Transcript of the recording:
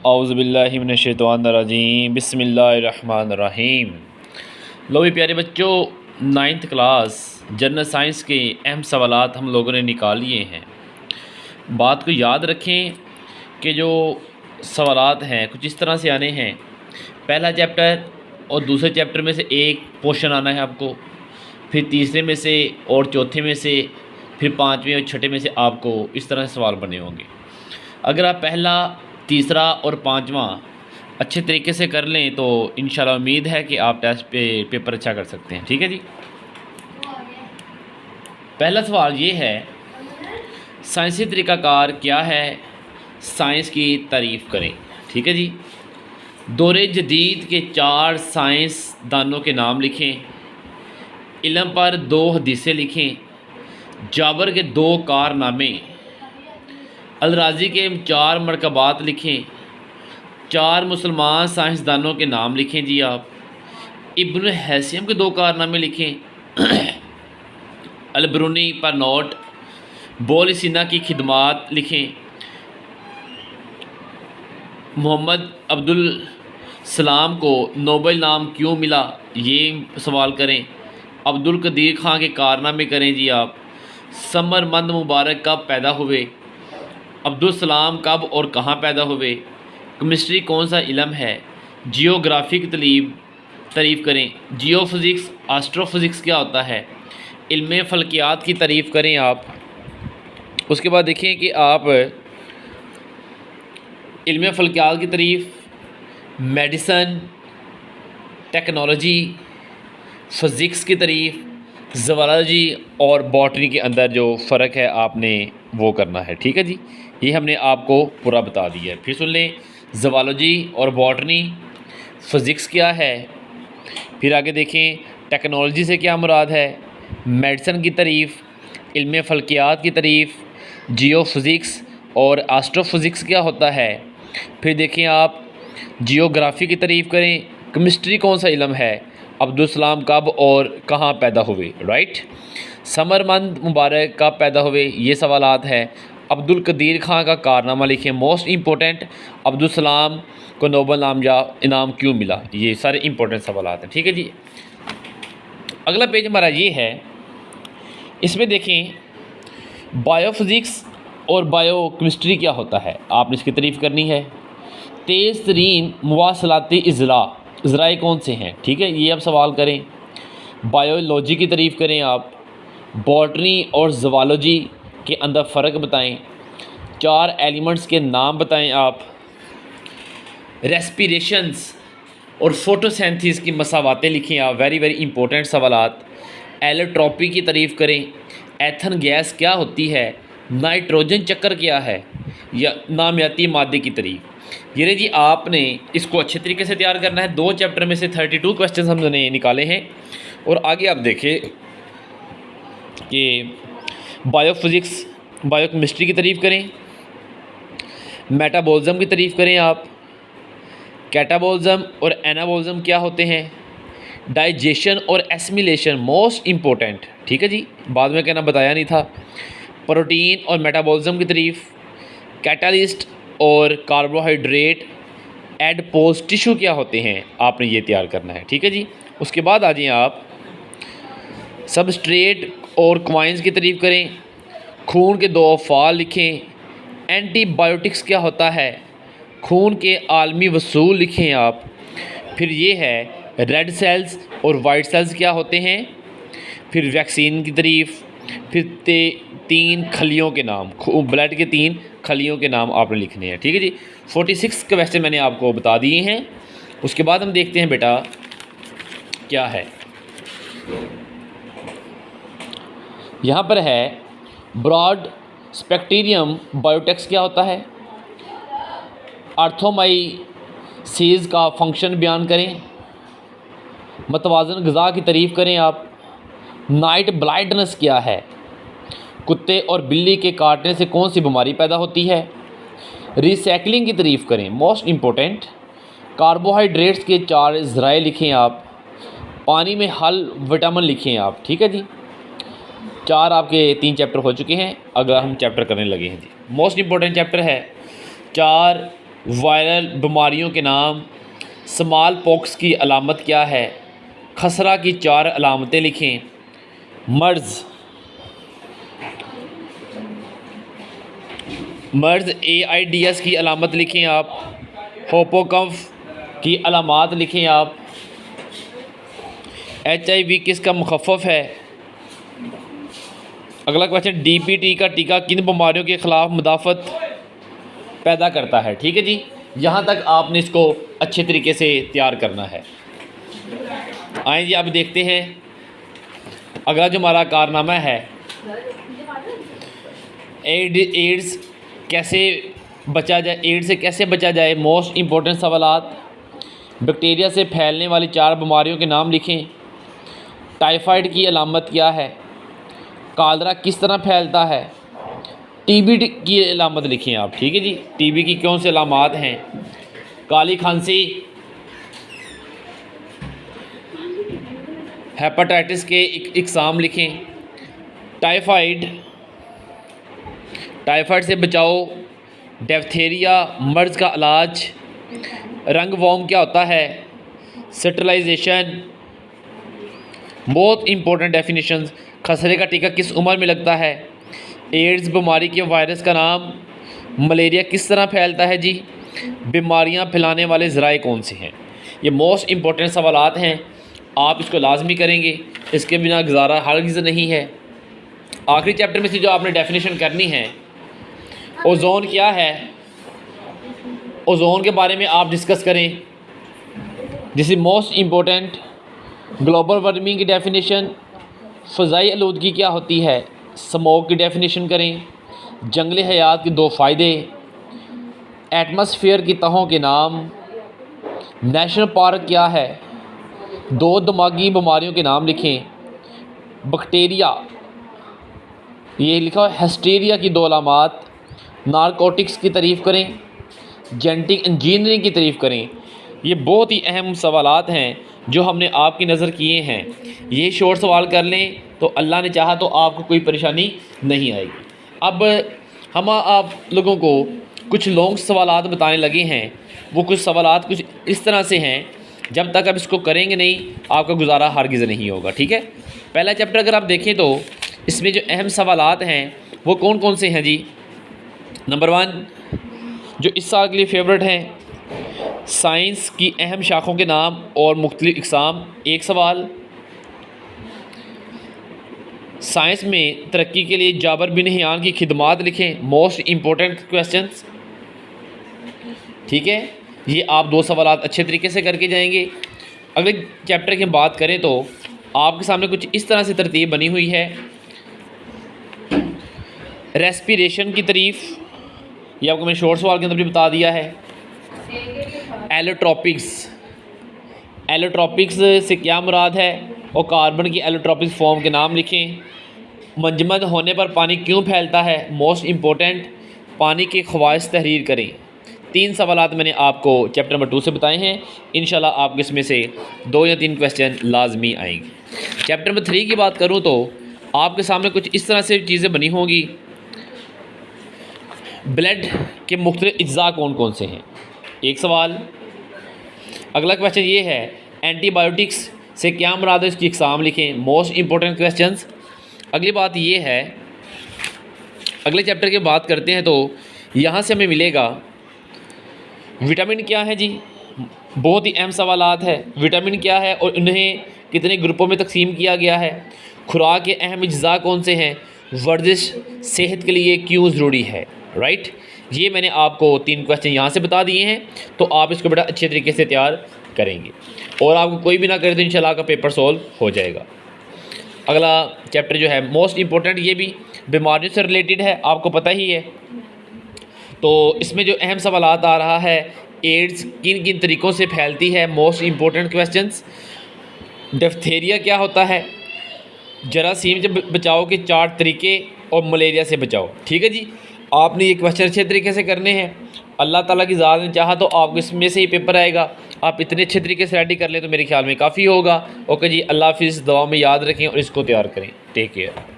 औज़ुबिल्लाहि मिनश्शैतानिर्रजीम बिस्मिल्लाहिर्रहमानिर्रहीम। लो भी प्यारे बच्चों, 9th क्लास जनरल साइंस के अहम सवालात हम लोगों ने निकाल लिए हैं। बात को याद रखें कि जो सवालात हैं कुछ इस तरह से आने हैं। पहला चैप्टर और दूसरे चैप्टर में से एक पोर्शन आना है आपको, फिर तीसरे में से और चौथे में से, फिर पाँचवें और छठे में से आपको इस तरह से सवाल बने होंगे। अगर आप पहला, तीसरा और पाँचवा अच्छे तरीके से कर लें तो इंशाल्लाह उम्मीद है कि आप टेस्ट पे पेपर अच्छा कर सकते हैं। ठीक है जी। पहला सवाल ये है, साइंसी तरीक़ाकार क्या है, साइंस की तारीफ़ करें। ठीक है जी। दौरे जदीद के 4 साइंसदानों के नाम लिखें। इल्म पर 2 हदीसें लिखें। जाबर के 2 कारनामे। अलराजी के 4 मरकबात लिखें। 4 मुसलमान साइंसदानों के नाम लिखें जी आप। इब्न हैसियम के 2 कारनामे लिखें। अलबरूनी पर नोट। बोलिसिना की खिदमात लिखें। मोहम्मद अब्दुल सलाम को नोबेल नाम क्यों मिला, ये सवाल करें। अब्दुल कदीर ख़ान के कारनामे करें जी आप। समरमंद मुबारक कब पैदा हुए। अब्दुल सलाम कब और कहाँ पैदा हुए। केमिस्ट्री कौन सा इल्म है। जियोग्राफी की तारीफ़ करें। जियोफिज़िक्स, एस्ट्रोफिज़िक्स क्या होता है। इल्म फ़ल्कियात की तारीफ़ करें आप। उसके बाद देखें कि आप इल्म फ़ल्कियात की तारीफ़, मेडिसन, टेक्नोलॉजी, फ़िज़िक्स की तारीफ़, ज़ूलॉजी और बॉटनी के अंदर जो फ़र्क है आपने वो करना है। ठीक है जी। ये हमने आपको पूरा बता दिया है। फिर सुन लें, ज़ूलॉजी और बॉटनी, फ़िज़िक्स क्या है। फिर आगे देखें, टेक्नोलॉजी से क्या मुराद है। मेडिसन की तारीफ़, इल्म फ़ल्कियात की तारीफ़, जियोफिज़िक्स और एस्ट्रोफिज़िक्स क्या होता है। फिर देखें आप जियोग्राफ़ी की तारीफ़ करें। केमिस्ट्री कौन सा इल्म है। अब्दुल सलाम कब और कहाँ पैदा हुए। राइट। समरमंद मुबारक कब पैदा हुए, ये सवालात है। अब्दुल कदीर ख़ान का कारनामा लिखें। मोस्ट इम्पोर्टेंट, अब्दुल सलाम को नोबेल इनाम क्यों मिला। ये सारे इम्पोर्टेंट सवालात हैं। ठीक है जी। अगला पेज हमारा ये है, इसमें देखें बायोफिज़िक्स और बायोकेमिस्ट्री क्या होता है, आपने इसकी तारीफ़ करनी है। तेज़ तरीन मवासलाती ज़राए कौन से हैं। ठीक है, ये आप सवाल करें। बायोलॉजी की तारीफ़ करें आप। बॉटनी और ज़ूलॉजी के अंदर फ़र्क बताएं। 4 एलिमेंट्स के नाम बताएं आप। रेस्पिरेशंस और फोटोसिंथेसिस की मसावातें लिखें आप। वेरी इंपॉर्टेंट सवालात। एलोट्रॉपी की तारीफ़ करें। एथन गैस क्या होती है। नाइट्रोजन चक्कर क्या है, या नामियाती मादे की तारीफ़। ये जी, आपने इसको अच्छे तरीके से तैयार करना है। 2 चैप्टर में से 32 क्वेश्चन हमने निकाले हैं। और आगे आप देखें कि बायोफिज़िक्स, बायोकेमिस्ट्री की तारीफ़ करें। मेटाबॉलिज़्म की तारीफ़ करें आप। कैटाबॉलिज़्म और एनाबॉलिज़्म क्या होते हैं। डाइजेशन और एसिमिलेशन मोस्ट इम्पोर्टेंट। ठीक है जी, बाद में कहना बताया नहीं था। प्रोटीन और मेटाबॉलिज़्म की तारीफ़। कैटालिस्ट और कार्बोहाइड्रेट एडपोज टिश्यू क्या होते हैं, आपने ये तैयार करना है। ठीक है जी। उसके बाद आ जाइए आप सबस्ट्रेट और क्वाइंस की तारीफ़ करें। खून के 2 अफ़ाल लिखें। एंटीबायोटिक्स क्या होता है। खून के आलमी वसूल लिखें आप। फिर ये है रेड सेल्स और वाइट सेल्स क्या होते हैं। फिर वैक्सीन की तारीफ़। फिर 3 खलियों के नाम, ब्लड के 3 खलियों के नाम आपने लिखने हैं। ठीक है जी। 46 क्वेश्चन मैंने आपको बता दिए हैं। उसके बाद हम देखते हैं बेटा क्या है। यहाँ पर है ब्रॉड स्पेक्ट्रियम बायोटेक्स क्या होता है। आर्थोमाइसीज़ का फंक्शन बयान करें। मतवाज़न ग़िज़ा की तारीफ़ करें आप। नाइट ब्लाइंडनेस क्या है। कुत्ते और बिल्ली के काटने से कौन सी बीमारी पैदा होती है। रिसाइकलिंग की तारीफ़ करें, मोस्ट इम्पोर्टेंट। कार्बोहाइड्रेट्स के 4 ज़राए लिखें आप। पानी में हल विटामिन लिखें आप। ठीक है जी। 4 आपके 3 चैप्टर हो चुके हैं, अगर हम चैप्टर करने लगे हैं जी। मोस्ट इम्पोर्टेंट चैप्टर है 4 वायरल बीमारियों के नाम। स्मॉल पॉक्स की अलामत क्या है? खसरा की 4 अलामतें लिखें। मर्ज़ AIDS की अलामत लिखें आप। होपोकम्फ की अलामात लिखें आप। HIV किसका मुखफ़फ़ है? अगला क्वेश्चन, DPT का टीका किन बीमारियों के ख़िलाफ़ मुदाफ़त पैदा करता है? ठीक है जी, यहाँ तक आपने इसको अच्छे तरीके से तैयार करना है। आइए जी, अब देखते हैं अगला जो हमारा कारनामा है, एड्स कैसे बचा जाए, एड्स से कैसे बचा जाए। मोस्ट इम्पोर्टेंट सवालात। बैक्टीरिया से फैलने वाली 4 बीमारियों के नाम लिखें। टाइफाइड की अलामत क्या है? कालरा किस तरह फैलता है? TB की अलामत लिखें आप। ठीक है जी, TB की कौन से अलामात हैं? काली खांसी, हेपेटाइटिस के इकसाम लिखें। टाइफाइड से बचाओ। डिप्थीरिया मर्ज़ का इलाज। रंगवॉर्म क्या होता है? स्टरलाइजेशन। बहुत इंपॉर्टेंट डेफिनेशंस। खसरे का टीका किस उम्र में लगता है? एड्स बीमारी के वायरस का नाम। मलेरिया किस तरह फैलता है जी? बीमारियां फैलाने वाले ज़राए कौन से हैं? ये मोस्ट इम्पॉर्टेंट सवालात हैं, आप इसको लाजमी करेंगे, इसके बिना गुजारा हरगिज़ नहीं है। आखिरी चैप्टर में से जो आपने डेफिनेशन करनी है, ओजोन क्या है, ओजोन के बारे में आप डिस्कस करें। This is most important. Global warming की डेफिनेशन। फ़ज़ाई आलूदगी क्या होती है? स्मोक की डेफिनेशन करें। जंगली हयात के 2 फ़ायदे। एटमॉस्फेयर की तहों के नाम। नेशनल पार्क क्या है? 2 दिमागी बीमारियों के नाम लिखें। बैक्टीरिया, ये लिखा है हिस्टीरिया की 2 अलामात। नारकोटिक्स की तारीफ़ करें। जेनेटिक इंजीनियरिंग की तारीफ़ करें। ये बहुत ही अहम सवालात हैं जो हमने आपकी नज़र किए हैं। ये शॉर्ट सवाल कर लें तो अल्लाह ने चाहा तो आपको कोई परेशानी नहीं आएगी। अब हम आप लोगों को कुछ लॉन्ग सवालात बताने लगे हैं। वो कुछ सवालात कुछ इस तरह से हैं, जब तक आप इसको करेंगे नहीं आपका गुजारा हरगिज़ नहीं होगा। ठीक है, पहला चैप्टर अगर आप देखें तो इसमें जो अहम सवालात हैं वो कौन कौन से हैं जी? नंबर 1 जो इस साल के लिए फेवरेट हैं, साइंस की अहम शाखों के नाम और मुख्तलिफ इक़साम। 1 सवाल। साइंस में तरक्की के लिए जाबर बिन हियान की खिदमात लिखें। Most important questions. ठीक है, ये आप 2 सवालात अच्छे तरीके से करके जाएंगे। अगले चैप्टर की हम बात करें तो आपके सामने कुछ इस तरह से तरतीब बनी हुई है। रेस्पिरेशन की तारीफ़, ये आपको मैंने शॉर्ट सवाल के अंदर भी बता दिया है। एलोट्रॉपिक्स से क्या मुराद है और कार्बन की एलोट्रॉपिक फॉर्म के नाम लिखें। मंजमद होने पर पानी क्यों फैलता है? Most important. पानी की ख्वाहिश तहरीर करें। 3 सवालात मैंने आपको चैप्टर नंबर 2 से बताए हैं। इंशाल्लाह आपको इसमें से 2 या 3 क्वेश्चन लाजमी आएंगे। चैप्टर नंबर 3 की बात करूँ तो आपके सामने कुछ इस तरह से चीज़ें बनी होंगी। ब्लड के मुख्तलिफ अज्जा कौन कौन से हैं? 1 सवाल। अगला क्वेश्चन ये है, एंटीबायोटिक्स से क्या मुराद है, इसकी इक़साम लिखें। Most important questions. अगली बात ये है, अगले चैप्टर की बात करते हैं तो यहाँ से हमें मिलेगा विटामिन क्या है जी। बहुत ही अहम सवालात है। विटामिन क्या है और उन्हें कितने ग्रुपों में तकसीम किया गया है। खुराक के अहम अज्जा कौन से हैं। वर्जिश सेहत के लिए क्यों ज़रूरी है। राइट, ये मैंने आपको 3 क्वेश्चन यहाँ से बता दिए हैं, तो आप इसको बड़ा अच्छे तरीके से तैयार करेंगे और आपको कोई भी ना करे तो इंशाल्लाह का पेपर सॉल्व हो जाएगा। अगला चैप्टर जो है मोस्ट इम्पोर्टेंट, ये भी बीमारियों से रिलेटेड है, आपको पता ही है। तो इसमें जो अहम सवालात आ रहा है, एड्स किन किन तरीक़ों से फैलती है। Most important questions. डिप्थीरिया क्या होता है। जरासीम से बचाव के 4 तरीके और मलेरिया से बचाओ। ठीक है जी, आपने ये क्वेश्चन अच्छे तरीके से करने हैं। अल्लाह ताला की ज़ात ने चाहा तो आपको इसमें से ही पेपर आएगा। आप इतने अच्छे तरीके से रेडी कर लें तो मेरे ख्याल में काफ़ी होगा। ओके जी, अल्लाह हाफिज़। दुआ में याद रखें और इसको तैयार करें। Take care.